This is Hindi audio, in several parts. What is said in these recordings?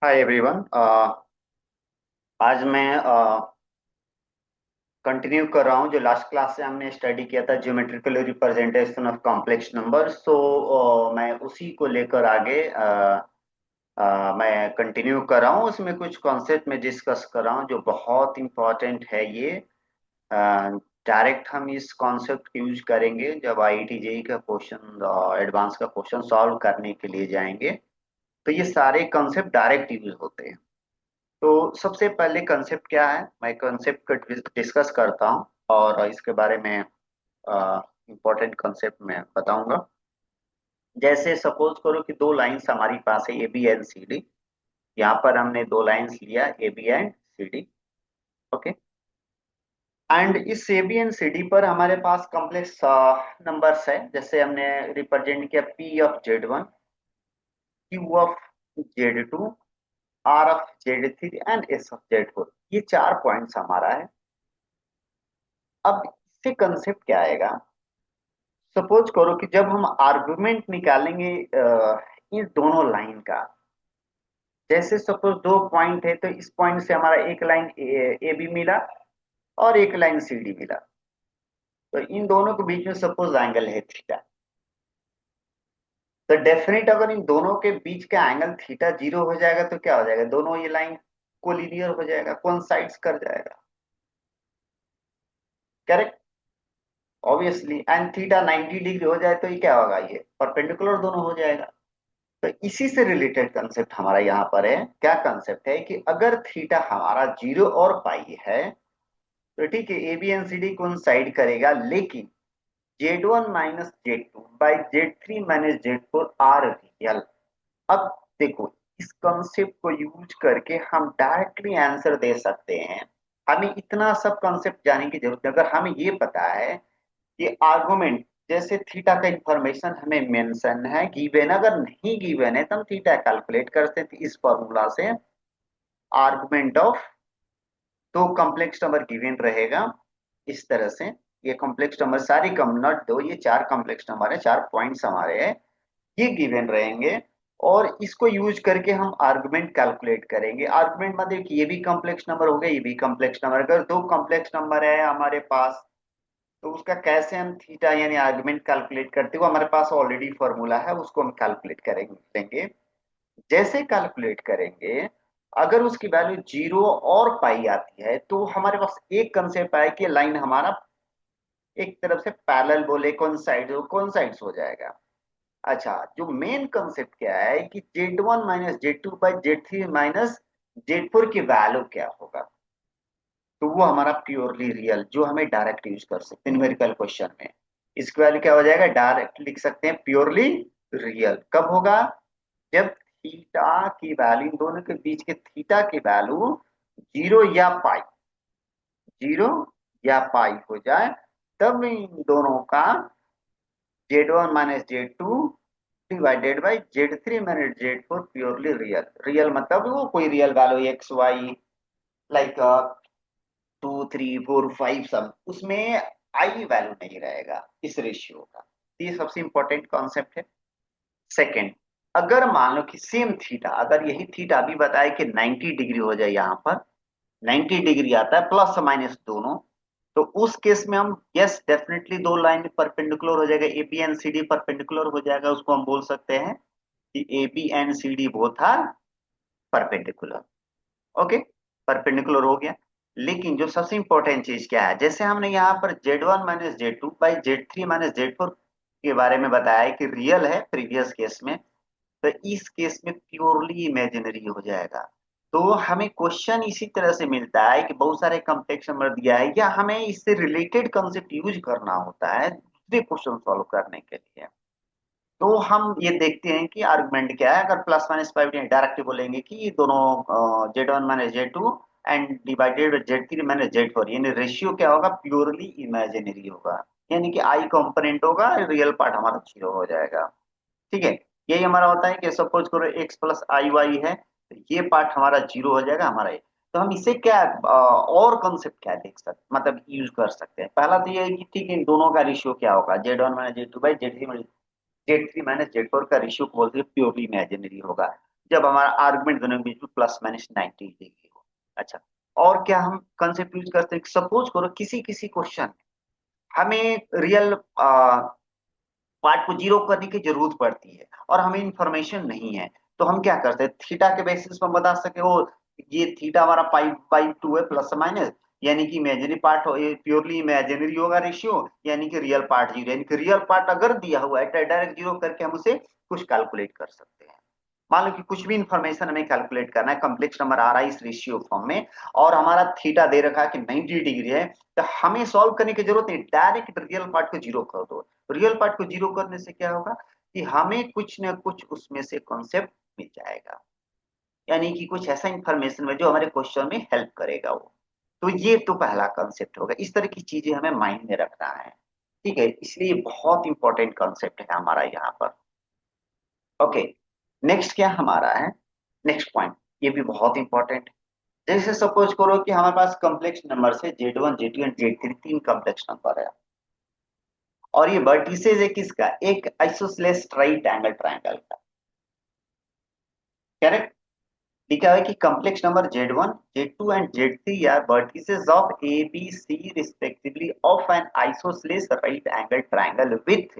Hi everyone. आज मैं कंटिन्यू कर रहा हूँ जो लास्ट क्लास से हमने स्टडी किया था, geometrical representation of complex number. मैं उसी को लेकर आगे मैं कंटिन्यू कर रहा हूँ। उसमें कुछ कॉन्सेप्ट में डिस्कस कर रहा हूँ जो बहुत इंपॉर्टेंट है। ये डायरेक्ट हम इस कॉन्सेप्ट यूज करेंगे जब आईआईटी जेईई का क्वेश्चन, एडवांस का क्वेश्चन सॉल्व करने के लिए जाएंगे। तो ये सारे कॉन्सेप्ट डायरेक्ट यूज होते हैं। तो सबसे पहले कंसेप्ट क्या है, मैं कंसेप्ट को डिस्कस करता हूँ और इसके बारे में इम्पोर्टेंट कंसेप्ट में बताऊंगा। जैसे सपोज करो कि दो लाइंस हमारी पास है, A B and C D. यहाँ पर हमने दो लाइंस लिया, A B and C D. Okay. And इस A B and C D पर हमारे पास कॉम्प्लेक्स नंबर्स है। जैसे हमने रिप्रेजेंट किया P of Z one, Q of Z two, R of Z three and S of Z four. ये चार पॉइंट्स हमारा है। अब इससे कंसेप्ट क्या आएगा, सपोज करो कि जब हम आर्गुमेंट निकालेंगे इन दोनों लाइन का। जैसे सपोज दो पॉइंट है, तो इस पॉइंट से हमारा एक लाइन ए बी मिला और एक लाइन सी डी मिला। तो इन दोनों के बीच में सपोज एंगल है थीटा। तो डेफिनेट अगर इन दोनों के बीच का एंगल थीटा जीरो हो जाएगा तो क्या हो जाएगा, दोनों ये लाइन कोलिनियर हो जाएगा, कोइंसाइड्स कर जाएगा। Correct. Obviously and theta 90 degree हो जाए तो ये क्या होगा, ये परपेंडिकुलर दोनों हो जाएगा। तो इसी से रिलेटेड कंसेप्ट हमारा यहाँ पर है। क्या कंसेप्ट है कि अगर थीटा हमारा जीरो और पाई है तो ठीक है, A B and C D coincide करेगा, लेकिन Z one minus Z two by Z three minus Z four are real. अब देखो, इस कंसेप्ट को यूज करके हम डायरेक्टली आंसर दे सकते हैं। हमें इतना सब कंसेप्ट जानने की जरूरत है। अगर हमें ये पता है कि आर्गुमेंट, जैसे थीटा का इंफॉर्मेशन हमें मेंशन है, गिवन, अगर नहीं गिवन है तो हम थीटा कैलकुलेट करते थे इस फॉर्मूला से। आर्गुमेंट ऑफ, तो कॉम्प्लेक्स नंबर गिवन रहेगा इस तरह से। ये कॉम्प्लेक्स नंबर सारी कम, नॉट दो, ये चार कॉम्प्लेक्स नंबर है, चार पॉइंट्स हमारे हैं, ये गिवन रहेंगे। और इसको यूज करके हम आर्गुमेंट कैलकुलेट करेंगे। आर्गुमेंट मतलब कि ये भी कॉम्प्लेक्स नंबर हो गया, ये भी कॉम्प्लेक्स नंबर। अगर दो कॉम्प्लेक्स नंबर है हमारे पास तो उसका कैसे हम थीटा यानी आर्गुमेंट कैलकुलेट करते हो, हमारे पास ऑलरेडी फॉर्मूला है, उसको हम कैलकुलेट करेंगे। जैसे कैलकुलेट करेंगे, अगर उसकी वैल्यू जीरो और पाई आती है तो हमारे पास एक कंसेप्ट आए कि लाइन हमारा एक तरफ से पैरेलल बोले कौन साइड्स हो जाएगा। अच्छा, जो मेन कंसेप्ट क्या है कि Z one minus Z two by Z three minus Z four की वैल्यू क्या होगा। तो वो हमारा प्योरली रियल, जो हमें डायरेक्ट यूज कर सकते हैं न्यूमेरिकल क्वेश्चन में। इसकी वैल्यू क्या हो जाएगा, डायरेक्ट लिख सकते हैं प्योरली रियल। कब होगा, जब थीटा की वैल्यू, इन दोनों के बीच के थीटा की वैल्यू जीरो या पाई, जीरो या पाई हो जाए, तब इन दोनों का Z one minus Z two divided by Z three minus Z four purely real. Real मतलब वो कोई real value x y, like two three four five, सब उसमें आई वैल्यू नहीं रहेगा इस रेशियो का। तो ये सबसे इंपॉर्टेंट कॉन्सेप्ट है। सेकंड, अगर मान लो कि सेम थीटा, अगर यही थीटा अभी बताए कि 90 डिग्री हो जाए, यहाँ पर 90 डिग्री आता है प्लस माइनस दोनों, तो उस केस में हम यस डेफिनेटली दो लाइन परपेंडिकुलर हो जाएगा, A B and C D perpendicular हो जाएगा। उसको हम बोल सकते हैं कि A B and C D both are perpendicular. Okay, perpendicular हो गया। लेकिन जो सबसे इंपॉर्टेंट चीज क्या है, जैसे हमने यहाँ पर Z one minus Z two by Z three minus Z four के बारे में बताया है कि रियल है प्रीवियस केस में, तो इस केस में प्योरली इमेजिनरी हो जाएगा। तो हमें क्वेश्चन इसी तरह से मिलता है कि बहुत सारे कॉम्प्लेक्स नंबर दिया है, या हमें इससे रिलेटेड कंसेप्ट यूज करना होता है दूसरे क्वेश्चन सॉल्व करने के लिए। तो हम ये देखते हैं कि आर्गुमेंट क्या है। अगर प्लस माइनस फाइव डायरेक्टली बोलेंगे कि ये दोनों Z one minus Z two and divided Z three minus Z four, यानी रेशियो क्या होगा, प्योरली इमेजिनरी होगा। यानी कि आई कंपोनेंट होगा, रियल पार्ट हमारा जीरो हो जाएगा। ठीक है। यही हमारा होता है कि सपोज करो एक्स प्लस आई वाई है, तो ये पार्ट हमारा जीरो हो जाएगा हमारा ये। तो हम इसे क्या और कॉन्सेप्ट क्या देख सकते, मतलब यूज कर सकते हैं। पहला तो ये है कि ठीक है, इन दोनों का रेशियो क्या होगा, Z one minus Z two by Z three, Z three minus Z four का रेशियो बोलते हैं प्योरली इमेजिनरी होगा। जब हमारा आर्गुमेंट दोनों के बीच में प्लस माइनस 90 डिग्री हो। अच्छा, और क्या हम कंसेप्ट यूज करते हैं? सपोज करो किसी किसी क्वेश्चन हमें रियल पार्ट को जीरो करने की जरूरत पड़ती है और हमें इंफॉर्मेशन नहीं है, तो हम क्या करते हैं? थीटा के बेसिस पर बता सके वो ये थीटा हमारा पाई बाई टू है प्लस माइनस, यानी कि इमेजिनरी पार्ट हो, ये प्योरली इमेजिनरी होगा रेशियो, यानी कि रियल पार्ट जीरो, यानी कि रियल पार्ट अगर दिया हुआ है डायरेक्ट जीरो करके हम उसे कुछ कैलकुलेट कर सकते हैं। मान लो कि कुछ भी इंफॉर्मेशन हमें कैलकुलेट करना है, कम्प्लेक्स नंबर आ रहा है इस रेशियो फॉर्म में, और हमारा थीटा दे रखा है कि 90 डिग्री है, तो हमें सॉल्व करने की जरूरत नहीं, डायरेक्ट रियल पार्ट को जीरो कर दो। रियल पार्ट को जीरो करने से क्या होगा कि हमें कुछ ना कुछ उसमें से कॉन्सेप्ट मिल जाएगा, यानी कि कुछ ऐसा इंफॉर्मेशन में जो हमारे क्वेश्चन में हेल्प करेगा वो। तो ये तो पहला कॉन्सेप्ट होगा, इस तरह की चीजें हमें माइंड में रखना है। ठीक है, इसलिए बहुत इंपॉर्टेंट कॉन्सेप्ट है हमारा यहाँ पर। ओके, नेक्स्ट क्या हमारा है, नेक्स्ट पॉइंट, ये भी बहुत इंपॉर्टेंट है। जैसे सपोज करो कि हमारे पास कॉम्प्लेक्स नंबर है Z1 Z2 एंड Z3, तीन कॉम्प्लेक्स नंबर है, और ये वर्टिसेस है किसका? एक आइसोसेलेस राइट एंगल ट्रायंगल का। करेक्ट, लिखा है कि complex number Z1 Z2 and Z3 are vertices of ABC respectively of an isosceles right angle triangle with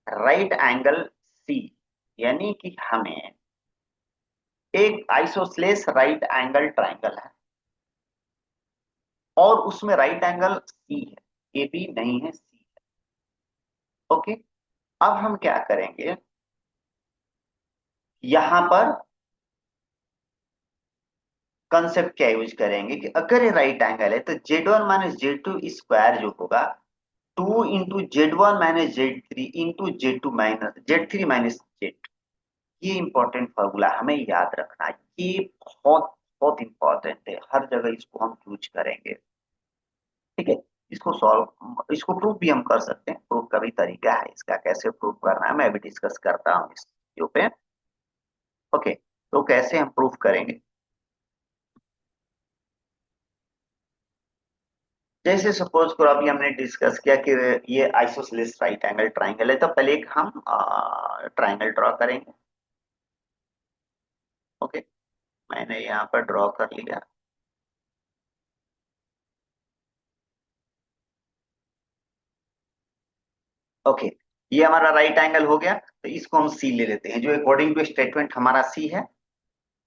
right angle C, यानी कि हमें एक आइसोसेलेस राइट एंगल ट्रायंगल है और उसमें राइट एंगल C है, AB नहीं है, C है। ओके, अब हम क्या करेंगे, यहां पर कंसेप्ट क्या यूज करेंगे कि अगर ये राइट एंगल है तो Z1 माइनस Z2 स्क्वायर जो होगा 2 into Z1 minus Z3 into Z2 minus Z3 minus Z2, ये इंपॉर्टेंट फॉर्मूला हमें याद रखना है। ये बहुत बहुत इंपॉर्टेंट है, हर जगह इसको हम यूज करेंगे। ठीक है, इसको सॉल्व, इसको प्रूफ भी हम कर सकते हैं, प्रूफ का भी तरीका है, इसका कैसे प्रूफ करना है मैं भी डिस्कस करता हूँ इस वीडियो पे। ओके, तो कैसे हम प्रूफ करेंगे? जैसे सपोज करो अभी हमने डिस्कस किया कि ये आइसोसेलेस राइट एंगल ट्राइंगल है, तो पहले एक हम ट्राइंगल ड्रॉ करेंगे। ओके, मैंने यहाँ पर ड्रॉ कर लिया। ओके, ये हमारा राइट एंगल हो गया, तो इसको हम सी ले लेते हैं जो अकॉर्डिंग टू स्टेटमेंट हमारा सी है।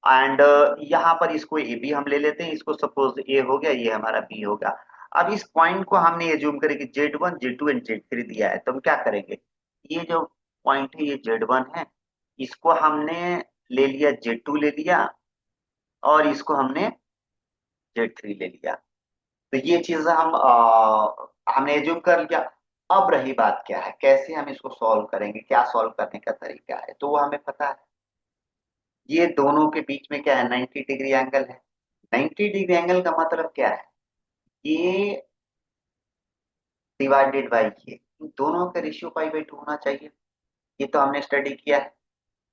एंड यहाँ पर इसको ए बी हम ले लेते हैं, इसको सपोज ए हो गया, ये हमारा बी होगा। अब इस पॉइंट को हमने एज्यूम करें कि Z1 Z2 एंड Z3 दिया है, तो हम क्या करेंगे, ये जो पॉइंट है ये Z1 है, इसको हमने ले लिया, Z2 ले लिया, और इसको हमने Z3 ले लिया। तो ये चीज हमने एज्यूम कर लिया। अब रही बात क्या है, कैसे हम इसको सॉल्व करेंगे, क्या सॉल्व करने का तरीका है, तो वो हमें पता है। ये दोनों के बीच में क्या है, 90 डिग्री एंगल है। 90 डिग्री एंगल का मतलब क्या है, ये डिवाइडेड बाई ये, इन दोनों का रेशियो पाई बाई टू होना चाहिए। ये तो हमने स्टडी किया है,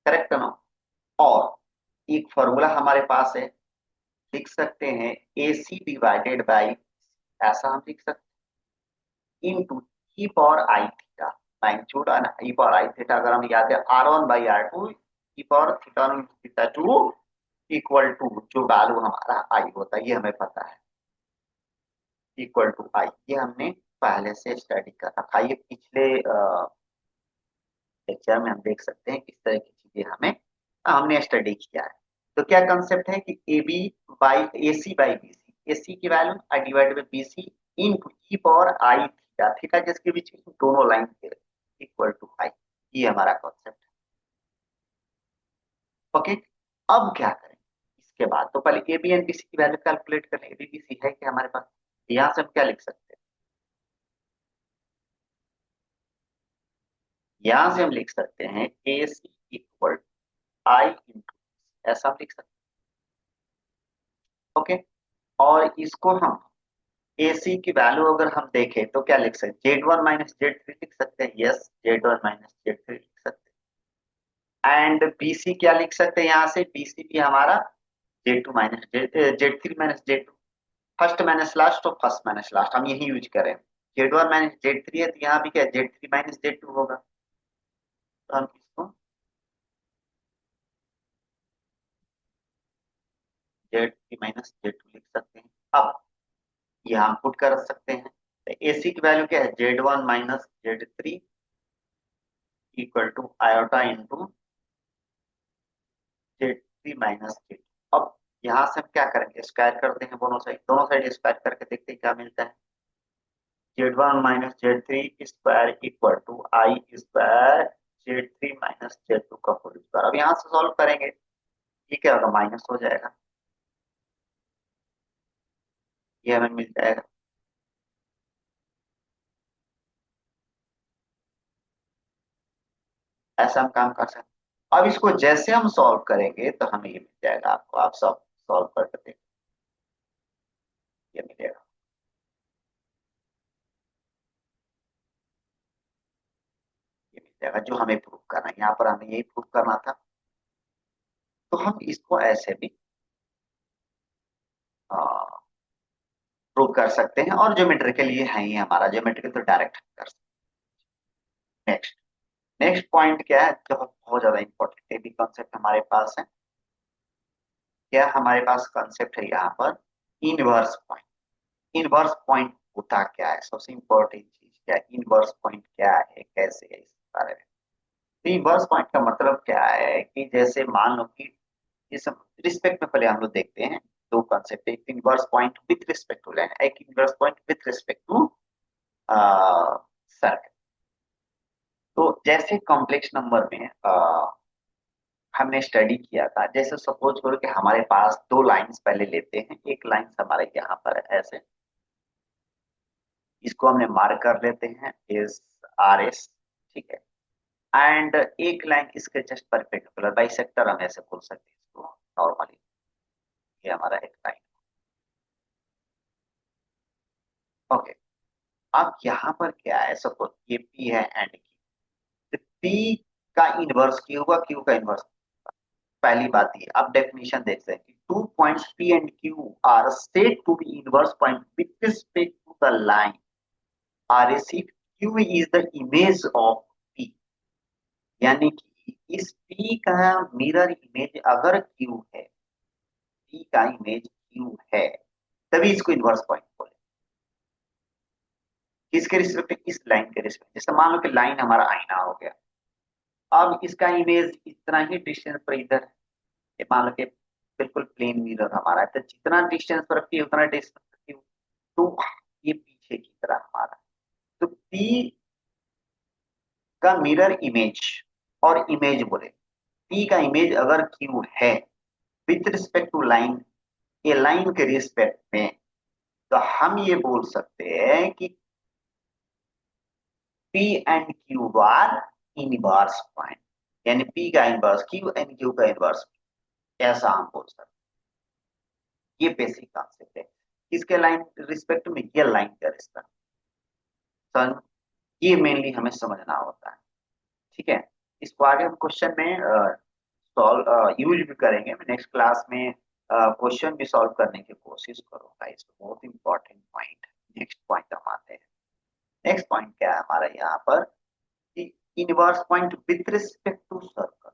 करेक्ट ना? और एक फॉर्मूला हमारे पास है, लिख सकते हैं AC डिवाइडेड बाई, ऐसा हम लिख सकते हैं, into e power i theta, magnitude और ई पावर आई थीटा अगर हम याद है R1 by R2, e power theta theta two equal to जो वैल्यू हमारा आई होता है, ये हमें पता है, इक्वल टू आई, ये हमने पहले से स्टडी कर रखा है। ये पिछले लेक्चर में हम देख सकते हैं किस तरह की चीजें हमें हमने स्टडी किया है। तो क्या कंसेप्ट है कि A B by A C by B C, A C की value i divide by B C in e power i theta, theta जिसके बीच में दोनों लाइन के इक्वल टू आई, ये हमारा कॉन्सेप्ट है। ओके, अब क्या करें इसके बाद, तो पहले A B and B C की वैल्यू कैलकुलेट कर लें। ए बी बी सी है कि हमारे पास, यहाँ से हम क्या लिख सकते हैं, यहाँ से हम लिख सकते हैं ए सी इक्वल आई इंटू, ऐसा हम लिख सकते हैं। ओके, और इसको हम AC की वैल्यू अगर हम देखें तो क्या लिख सकते हैं, Z1 माइनस Z3 लिख सकते हैं, यस Z1 माइनस Z3 लिख सकते हैं। एंड BC क्या लिख सकते हैं, यहाँ से BC भी हमारा Z2 minus Z3 minus Z2, first minus last और फर्स्ट माइनस लास्ट हम यही यूज करें। Z1 माइनस Z3 है, तो यहाँ भी क्या Z3 माइनस Z2 होगा, तो हम इसको Z3 - Z2 लिख सकते हैं। अब यहाँ पुट कर सकते हैं, तो AC की वैल्यू क्या है, Z1 - Z3 equal to iota into Z3 - Z2। अब यहाँ से हम क्या करेंगे, स्क्वायर करते हैं दोनों साइड स्क्वायर करके देखते हैं क्या मिलता है। Z1 - Z3 square equal to i square Z3 - Z2 का होल स्क्वायर। अब यहाँ से सॉल्व करेंगे, ये क्या होगा, माइनस हो जाएगा, ये हमें मिल जाएगा। ऐसा हम काम कर सकते हैं। अब इसको जैसे हम सॉल्व करेंगे तो हमें ये मिल जाएगा, आपको आप सब सॉल्व करके देखिए, ये मिलेगा। ये मिल जाएगा जो हमें प्रूव करना है, यहाँ पर हमें यही प्रूव करना था। तो हम इसको ऐसे भी प्रूव कर सकते हैं, और ज्योमेट्री के लिए है ही हमारा, ज्योमेट्री तो डायरेक्ट कर सकते हैं। नेक्स्ट नेक्स्ट पॉइंट क्या है, जो बहुत ज्यादा इंपॉर्टेंट है, भी कॉन्सेप्ट हमारे पास है। क्या हमारे पास कॉन्सेप्ट है यहाँ पर, इनवर्स पॉइंट। इनवर्स पॉइंट होता क्या है, सबसे इंपॉर्टेंट चीज क्या है, इनवर्स पॉइंट क्या है, कैसे है, इस बारे में। तो इनवर्स पॉइंट का मतलब क्या है कि जैसे मान लो कि इस रिस्पेक्ट में पहले हम लोग देखते हैं, दो कॉन्सेप्ट, एक inverse point with respect to line, एक inverse point with respect to circle. तो जैसे कॉम्प्लेक्स नंबर में हमने स्टडी किया था, जैसे सपोज करो कि हमारे पास दो लाइंस पहले लेते हैं, एक लाइन हमारे यहाँ पर है ऐसे, इसको हमने मार्क कर लेते हैं इस RS, ठीक है। एंड एक लाइन इसके जस्ट परपेंडिकुलर, बाइसेक्टर हम ऐसे बोल सकते हैं इसको नॉर्मली, ये हमारा एक लाइन। ओके, अब यहाँ पर क्या है, सपोज ये P है एंड Q, तो P का इनवर्स Q होगा, Q का इनवर्स। पहली बात ये, अब डेफिनेशन देखते हैं कि two points P and Q are said to be inverse point with respect to the line R S if Q is the image of P। यानी कि इस P का मिरर इमेज अगर Q है, P का इमेज Q है, तभी इसको इनवर्स पॉइंट बोले। किसके रिस्पेक्ट, इस लाइन के रिस्पेक्ट। जैसे मान लो कि लाइन हमारा आईना हो गया, अब इसका इमेज इतना ही डिस्टेंस पर इधर है, ये मान लो कि बिल्कुल प्लेन मिरर हमारा है, तो जितना डिस्टेंस पर P उतना डिस्टेंस पर Q, तो ये पीछे की तरह हमारा, तो P का मिरर इमेज, और इमेज बोले P का इमेज अगर Q है विथ रिस्पेक्ट टू लाइन, ये लाइन के रिस्पेक्ट में, तो हम ये बोल सकते हैं कि P and Q are inverse point, यानी P का इनवर्स Q एंड Q का इनवर्स, ऐसा हम बोल सकते हैं। ये बेसिक कॉन्सेप्ट है। किसके लाइन रिस्पेक्ट में, ये लाइन का रिस्पेक्ट, सन, ये मेनली हमें समझना होता है, ठीक है। इसको आगे हम क्वेश्चन में सॉल्व यूज भी करेंगे। मैं नेक्स्ट क्लास में क्वेश्चन भी सॉल्व करने की कोशिश करूंगा, इसको बहुत इंपॉर्टेंट पॉइंट। नेक्स्ट पॉइंट हम आते हैं। नेक्स्ट पॉइंट क्या है हमारा यहाँ पर, कि inverse point with respect to circle.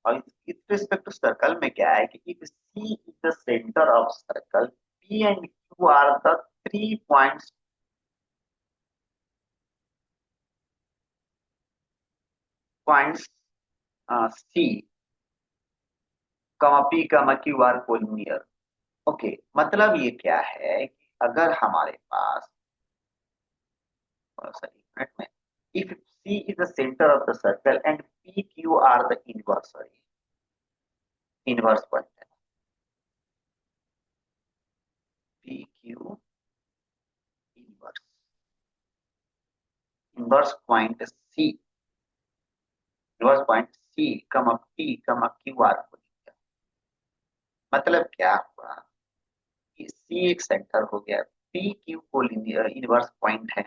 और विथ रिस्पेक्ट टू सर्कल में क्या है कि if C is the centre of circle, P and Q are the 3 points C comma P कमा क्यू आर कोलिनियर। ओके, मतलब ये क्या है कि अगर हमारे पास, सॉरी मिनट में, if C is the centre of the circle and P Q are the inverse, sorry inverse point है, P Q inverse, inverse point C, inverse point C comma P कमा क्यू आर कोलिनियर। मतलब क्या हुआ कि सी एक सेंटर हो गया, P Q collinear inverse point है,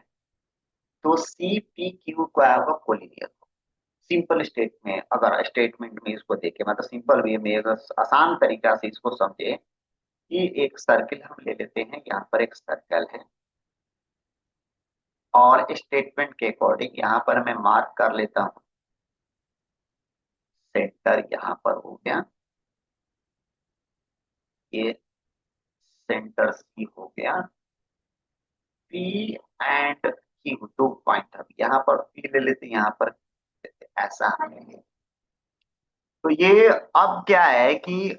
तो सी पी क्यू को आएगा कोलिनियर। सिंपल स्टेट में, अगर स्टेटमेंट में इसको देखें, मतलब सिंपल वे में अगर आसान तरीका से इसको समझे, कि एक सर्किल हम ले लेते हैं, यहाँ पर एक सर्कल है, और स्टेटमेंट के अकॉर्डिंग यहाँ पर मैं मार्क कर लेता हूँ सेंटर, यहाँ पर हो गया ये सेंटर सी हो गया, पी एंड क्यू 2 पॉइंट, अब यहाँ पर पी ले लेते, यहाँ पर ऐसा है। तो ये अब क्या है कि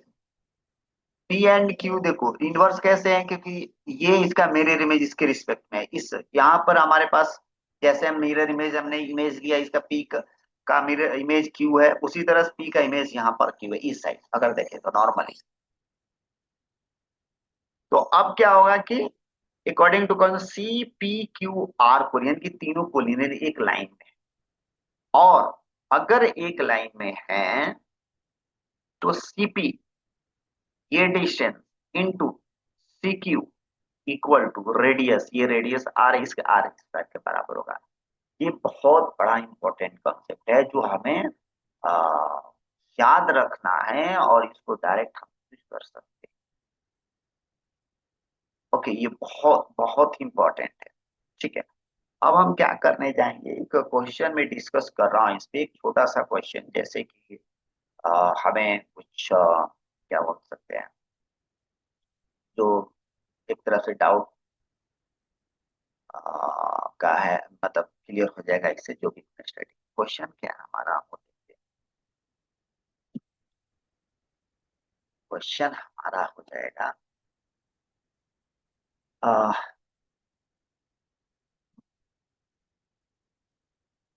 पी एंड क्यू देखो इनवर्स कैसे है, क्योंकि ये इसका मिरर इमेज इसके रिस्पेक्ट में है। इस यहाँ पर हमारे पास जैसे हम मिरर इमेज, हमने इमेज लिया इसका पी का मिरर इमेज क्यू है, उसी तरह पी का इमेज यहाँ पर क्यू है इस साइड अगर देखें तो नॉर्मली। तो अब क्या होगा कि अकॉर्डिंग टू कौन सी पी क्यू आर कोलियन की तीनों कोलिनियर एक लाइन में है, और अगर एक लाइन में है तो सीपी ये distance into C Q equal to radius, ये रेडियस आर इसके आर स्क्वायर के बराबर होगा। ये बहुत बड़ा इंपॉर्टेंट कॉन्सेप्ट है जो हमें आ, याद रखना है, और इसको डायरेक्ट हम यूज कर सकते हैं। ओके, ये बहुत बहुत इंपॉर्टेंट है। ठीक है, अब हम क्या करने जाएंगे, एक क्वेश्चन में डिस्कस कर रहा हूँ इस पे, एक छोटा सा क्वेश्चन, जैसे कि हमें कुछ क्या बोल सकते हैं, जो एक तरह से डाउट का है, मतलब क्लियर हो जाएगा इससे जो भी स्टडी। क्वेश्चन क्या है हमारा, वो देखते हैं। क्वेश्चन हमारा हो जाएगा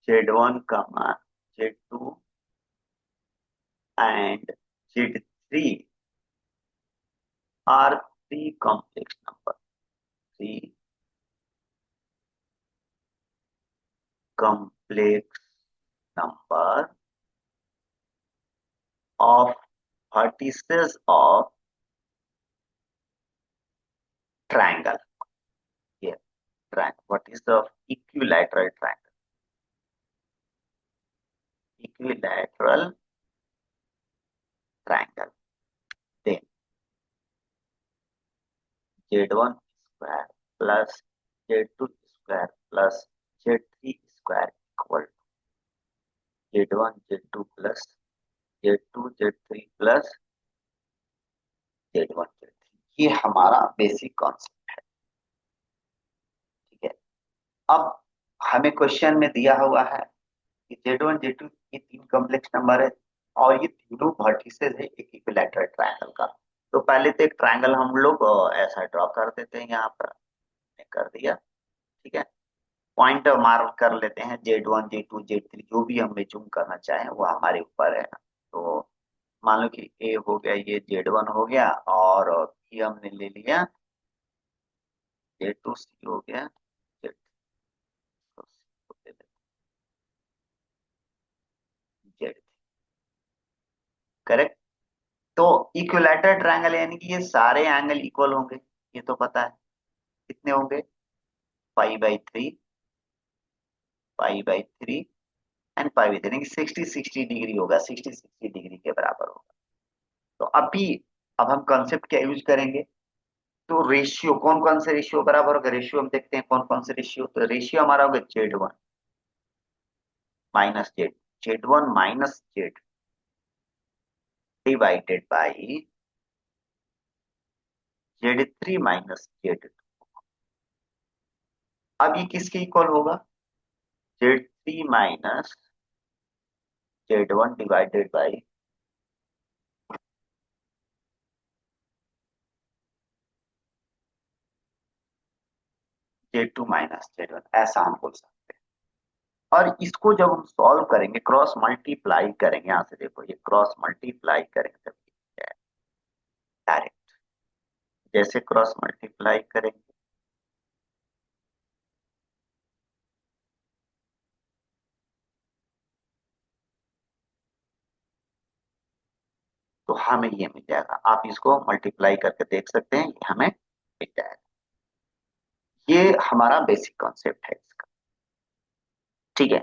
Z1 comma Z2 and Z3 are three complex number, three complex number of vertices of triangle. Here, triangle. What is the equilateral triangle? Equilateral triangle. Then Z1 square plus Z2 square plus Z3 square equal to Z1 Z2 plus Z2 Z3 plus Z1 Z3। ये हमारा बेसिक कॉन्सेप्ट है। ठीक है, अब हमें क्वेश्चन में दिया हुआ है कि Z1 Z2 ये तीन कॉम्प्लेक्स नंबर है, और ये तीनों वर्टिसेस है एक इक्विलैटरल ट्रायंगल का। तो पहले तो एक ट्रायंगल हम लोग ऐसा ड्रॉ कर देते हैं, यहाँ पर मैंने कर दिया। ठीक है, पॉइंट मार्क कर लेते हैं, Z1 Z2 Z3 जो भी हमें जूम करना चाहें वो हमारे ऊपर है। तो मान लो कि ए हो गया, ये Z1 हो गया, और बी हमने ले लिया, Z2 सी हो गया, जेड। करेक्ट। तो इक्विलैटरल ट्रायंगल यानी कि ये सारे एंगल इक्वल होंगे, ये तो पता है। कितने होंगे, pi by 3, pi by 3 and pi by 3, यानी कि 60-60 डिग्री होगा, 60-60 डिग्री के बराबर होगा। तो अभी अब हम कॉन्सेप्ट क्या यूज करेंगे, तो रेशियो कौन कौन से रेशियो बराबर होगा, रेशियो हम देखते हैं कौन कौन से रेशियो। तो रेशियो हमारा होगा Z1 - Z, Z1 - Z divided by Z3 - Z। अब ये किसके इक्वल होगा, Z3 - Z1 divided by Z2 - Z1, ऐसा हम बोल सकते हैं। और इसको जब हम सॉल्व करेंगे, क्रॉस मल्टीप्लाई करेंगे, यहाँ से देखो ये क्रॉस मल्टीप्लाई करेंगे तब डायरेक्ट, जैसे क्रॉस मल्टीप्लाई करेंगे तो हमें ये मिल जाएगा। आप इसको मल्टीप्लाई करके देख सकते हैं, ये हमें मिल जाएगा। ये हमारा बेसिक कॉन्सेप्ट है इसका। ठीक है,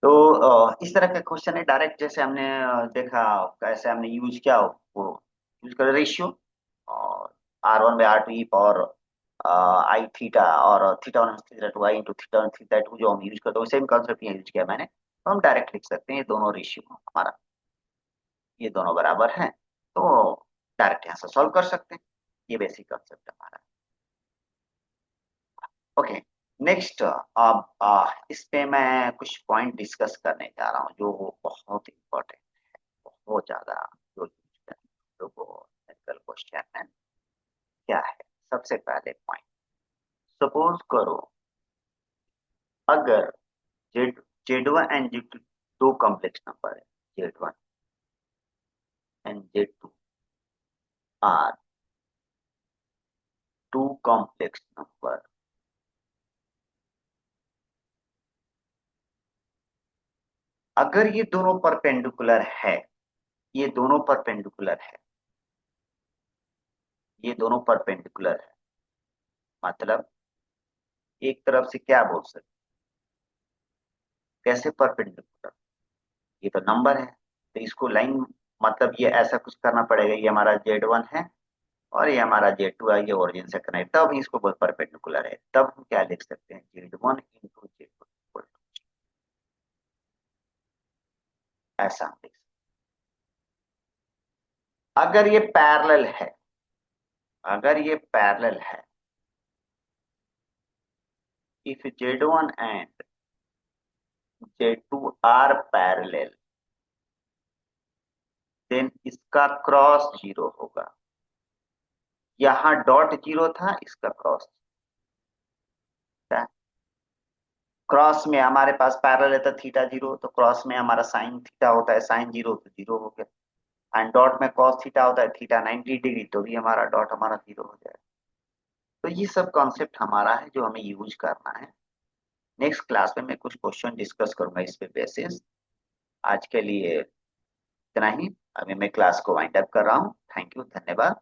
तो इस तरह का क्वेश्चन है डायरेक्ट, जैसे हमने देखा कैसे हमने यूज किया, वो यूज कर रेशियो, और R1/R2 और आई थीटा, और theta 1 - theta 2 I × theta 1 theta 2 जो हम यूज करते हैं, सेम कॉन्सेप्ट यहाँ यूज किया मैंने। तो हम डायरेक्ट लिख सकते हैं ये दोनों रेशियो हमारा, ये दोनों बराबर हैं। तो डायरेक्ट यहाँ से सॉल्व कर सकते हैं। ये बेसिक कंसेप्ट हमारा। ओके, नेक्स्ट अब इस पे मैं कुछ पॉइंट डिस्कस करने जा रहा हूँ जो बहुत इम्पोर्टेंट, बहुत ज्यादा, जो मेडिकल क्वेश्चन है। क्या है सबसे पहले पॉइंट? सपोज करो अगर Z Z one and Z two दो कॉम्प्लेक्स नंबर है, Z one and Z two are two complex number, अगर ये दोनों परपेंडिकुलर है, ये दोनों परपेंडिकुलर है, ये दोनों परपेंडिकुलर है, मतलब एक तरफ से क्या बोल सकते, कैसे परपेंडिकुलर? ये तो नंबर है, तो इसको लाइन, मतलब ये ऐसा कुछ करना पड़ेगा, ये हमारा जेड वन है और ये हमारा जेड टू है, ये ओरिजिन से कनेक्ट, तब इसको बहुत परपेंडिकुलर है, तब हम क्या लिख सकते हैं, Z one into Z two, ऐसा हम लिख सकते हैं। अगर ये पैरेलल है, अगर ये पैरेलल है, if Z one and Z two are parallel, then इसका क्रॉस जीरो होगा। यहाँ डॉट जीरो था, इसका क्रॉस था। क्रॉस में हमारे पास पैरेलल है तो थीटा जीरो, तो क्रॉस में हमारा साइन थीटा होता है, साइन जीरो तो जीरो हो गया। एंड डॉट में कॉस थीटा होता है, थीटा 90 डिग्री, तो भी हमारा डॉट हमारा जीरो हो जाएगा। तो ये सब कॉन्सेप्ट हमारा है जो हमें यूज करना है। नेक्स्ट क्लास में मैं कुछ क्वेश्चन डिस्कस करूंगा इस पे बेसिस। आज के लिए इतना ही, अभी मैं क्लास को वाइंड अप कर रहा हूँ। थैंक यू, धन्यवाद।